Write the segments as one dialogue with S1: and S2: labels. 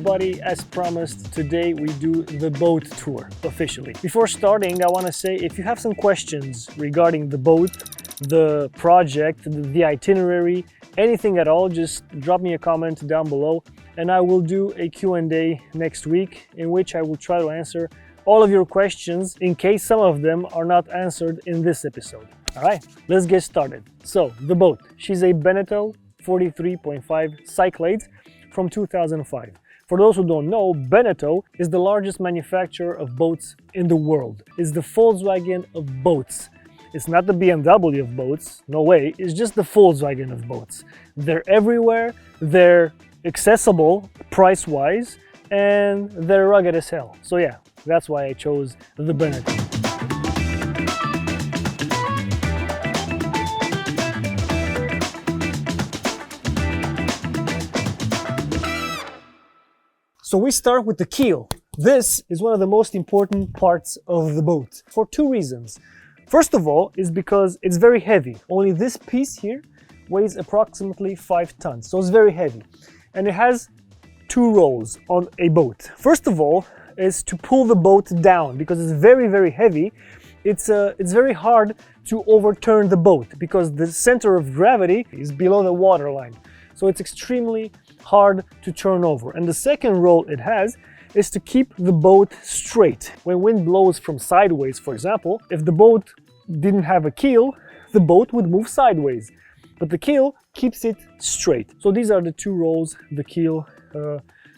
S1: everybody, as promised, today we do the boat tour officially. Before starting, I want to say if you have some questions regarding the boat, the project, the itinerary, anything at all, just drop me a comment down below and I will do a Q&A next week in which I will try to answer all of your questions in case some of them are not answered in this episode. All right, let's get started. So the boat, she's a Beneteau 43.5 Cyclades from 2005. For those who don't know, Beneteau is the largest manufacturer of boats in the world. It's the Volkswagen of boats. It's not the BMW of boats, no way, it's just the Volkswagen of boats. They're everywhere, they're accessible price-wise, and they're rugged as hell. So yeah, that's why I chose the Beneteau. So we start with the keel. This is one of the most important parts of the boat for two reasons. First of all is because it's very heavy. Only this piece here weighs approximately 5 tons, so it's very heavy. And it has two roles on a boat. First of all is to pull the boat down because it's very, very heavy. It's very hard to overturn the boat because the center of gravity is below the waterline. So it's extremely hard to turn over. And the second role it has is to keep the boat straight. When wind blows from sideways, for example, if the boat didn't have a keel, the boat would move sideways. But the keel keeps it straight. So these are the two roles the keel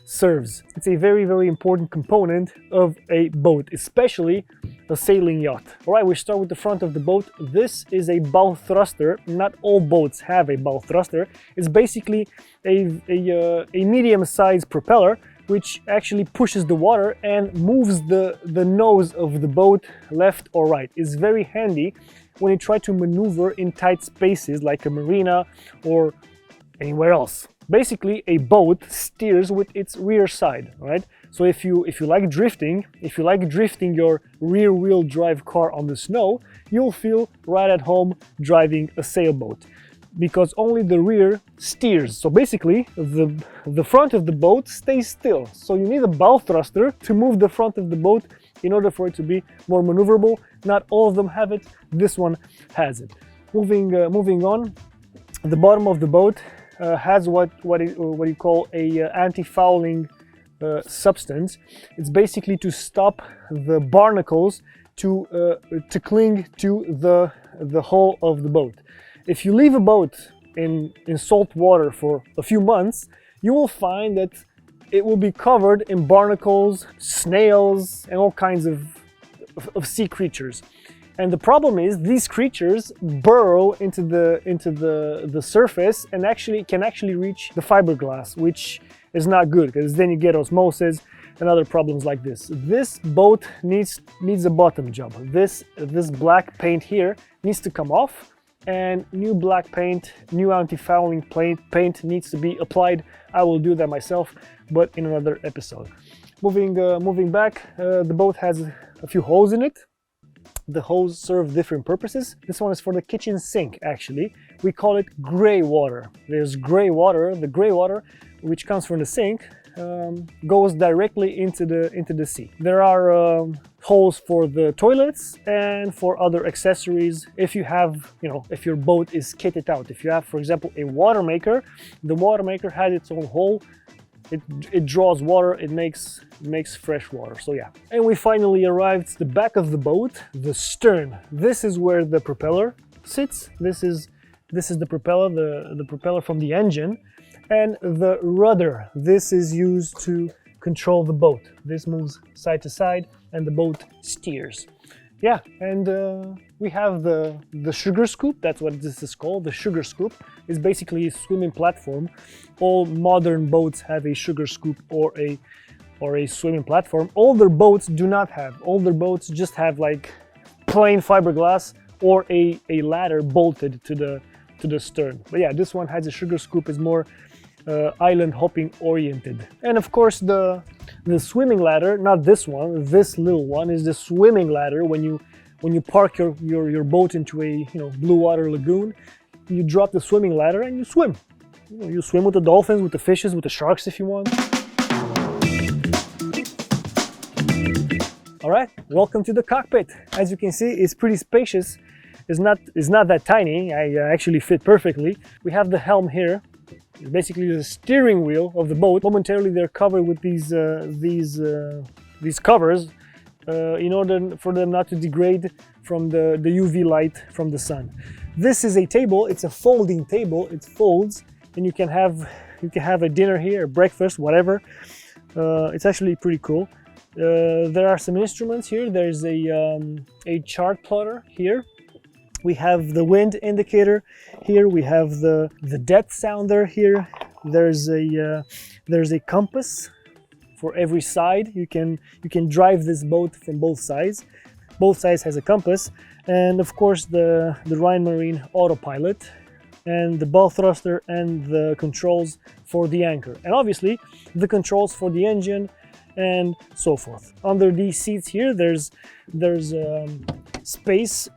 S1: serves. It's a very, very important component of a boat, especially a sailing yacht. All right, we start with the front of the boat. This is a bow thruster. Not all boats have a bow thruster. It's basically a medium-sized propeller which actually pushes the water and moves the nose of the boat left or right. It's very handy when you try to maneuver in tight spaces like a marina or anywhere else. Basically, a boat steers with its rear side, right? So if you like drifting, your rear-wheel drive car on the snow, you'll feel right at home driving a sailboat because only the rear steers. So basically, the front of the boat stays still. So you need a bow thruster to move the front of the boat in order for it to be more maneuverable. Not all of them have it. This one has it. Moving on, the bottom of the boat has what you call a anti-fouling substance. It's basically to stop the barnacles to cling to the hull of the boat. If you leave a boat in salt water for a few months, you will find that it will be covered in barnacles, snails, and all kinds of sea creatures. And the problem is these creatures burrow into the surface and can actually reach the fiberglass, which is not good because then you get osmosis and other problems like this. This boat needs a bottom job. This black paint here needs to come off, and new black paint, new anti-fouling paint needs to be applied. I will do that myself, but in another episode. Moving back, the boat has a few holes in it. The holes serve different purposes. This one is for the kitchen sink, actually. We call it gray water. There's gray water. The gray water, which comes from the sink, goes directly into the sea. There are holes for the toilets and for other accessories. If you have, if your boat is kitted out. If you have, for example, a water maker, the water maker has its own hole. It draws water, it makes fresh water, so yeah. And we finally arrived at the back of the boat, the stern. This is where the propeller sits. This is the propeller, the propeller from the engine. And the rudder, this is used to control the boat. This moves side to side and the boat steers. Yeah, and we have the sugar scoop. That's what this is called. The sugar scoop is basically a swimming platform. All modern boats have a sugar scoop or a swimming platform. Older boats do not have. Older boats just have like plain fiberglass or a ladder bolted to the stern. But yeah, this one has a sugar scoop. Is more island hopping oriented. And of course the swimming ladder, not this one, this little one is the swimming ladder. When you park your boat into a blue water lagoon, you drop the swimming ladder and you swim. You swim with the dolphins, with the fishes, with the sharks if you want. All right, welcome to the cockpit. As you can see, it's pretty spacious. It's not that tiny. I actually fit perfectly. We have the helm here. It's basically the steering wheel of the boat. Momentarily, they're covered with these covers in order for them not to degrade from the UV light from the sun. This is a table. It's a folding table. It folds, and you can have a dinner here, breakfast, whatever. It's actually pretty cool. There are some instruments here. There's a chart plotter here. We have the wind indicator here. We have the depth sounder here. There's a compass for every side. You can drive this boat from both sides. Both sides has a compass, and of course the Rhine Marine autopilot, and the bow thruster and the controls for the anchor, and obviously the controls for the engine and so forth. Under these seats here, there's space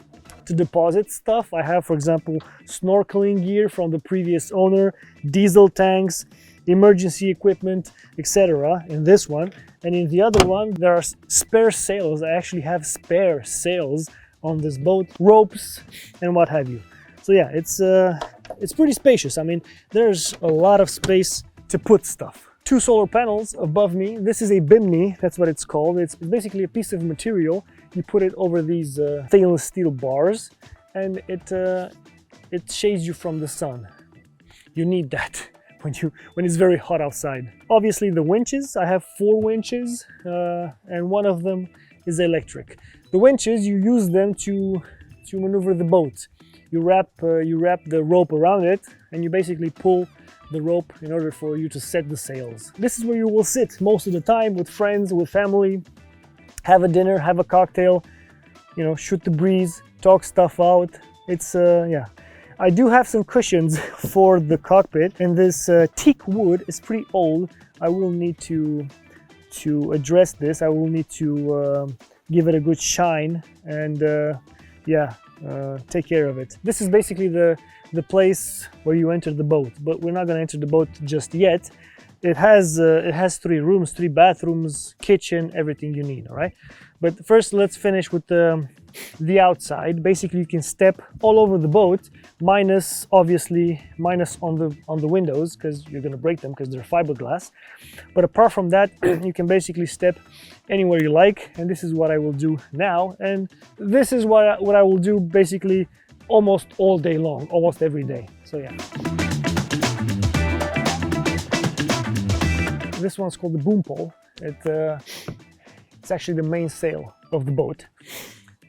S1: to deposit stuff. I have, for example, snorkeling gear from the previous owner, diesel tanks, emergency equipment, etc. in this one. And in the other one, there are spare sails. I actually have spare sails on this boat, ropes, and what have you. So yeah, it's pretty spacious. I mean, there's a lot of space to put stuff. 2 solar panels above me. This is a bimini, that's what it's called. It's basically a piece of material. You put it over these stainless steel bars, and it shades you from the sun. You need that when it's very hot outside. Obviously the winches, I have 4 winches, and one of them is electric. The winches, you use them to maneuver the boat. You wrap the rope around it, and you basically pull the rope in order for you to set the sails. This is where you will sit most of the time with friends, with family, have a dinner, have a cocktail, you know, shoot the breeze, talk stuff out. It's yeah. I do have some cushions for the cockpit, and this teak wood is pretty old. I will need to address this. I will need to give it a good shine and yeah, take care of it. This is basically the place where you enter the boat, but we're not going to enter the boat just yet. It has 3 rooms, 3 bathrooms, kitchen, everything you need. All right, but first let's finish with the outside. Basically, you can step all over the boat, minus obviously on the windows, because you're going to break them because they're fiberglass. But apart from that, you can basically step anywhere you like, and this is what I will do now. And this is what I will do basically almost all day long, almost every day. So yeah. This one's called the boom pole. It's actually the main sail of the boat.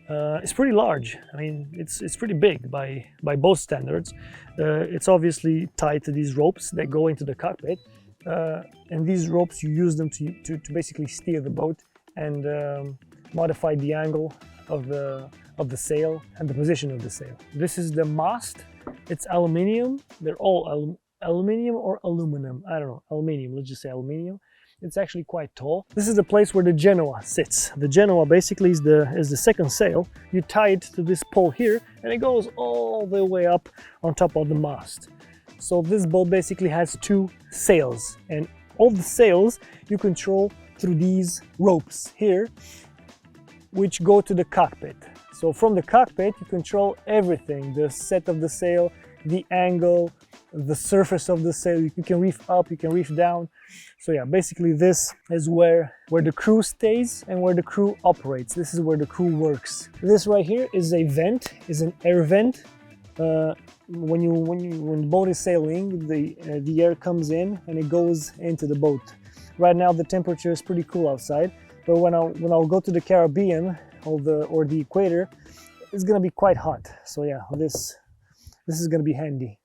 S1: It's pretty large. I mean, it's pretty big by both standards. It's obviously tied to these ropes that go into the cockpit, and these ropes, you use them to basically steer the boat and modify the angle of the sail and the position of the sail. This is the mast. It's aluminium. They're all aluminium or aluminum. I don't know. Aluminium. Let's just say aluminium. It's actually quite tall. This is the place where the Genoa sits. The Genoa basically is the second sail. You tie it to this pole here, and it goes all the way up on top of the mast. So this boat basically has 2 sails, and all the sails you control through these ropes here, which go to the cockpit. So from the cockpit, you control everything: the set of the sail, the angle, the surface of the sail. You can reef up, you can reef down. So yeah, basically this is where the crew stays and where the crew operates. This is where the crew works. This right here is a vent, is an air vent. When the boat is sailing, the air comes in and it goes into the boat. Right now the temperature is pretty cool outside, but when I'll go to the Caribbean or the equator, it's gonna be quite hot. So yeah, this is gonna be handy.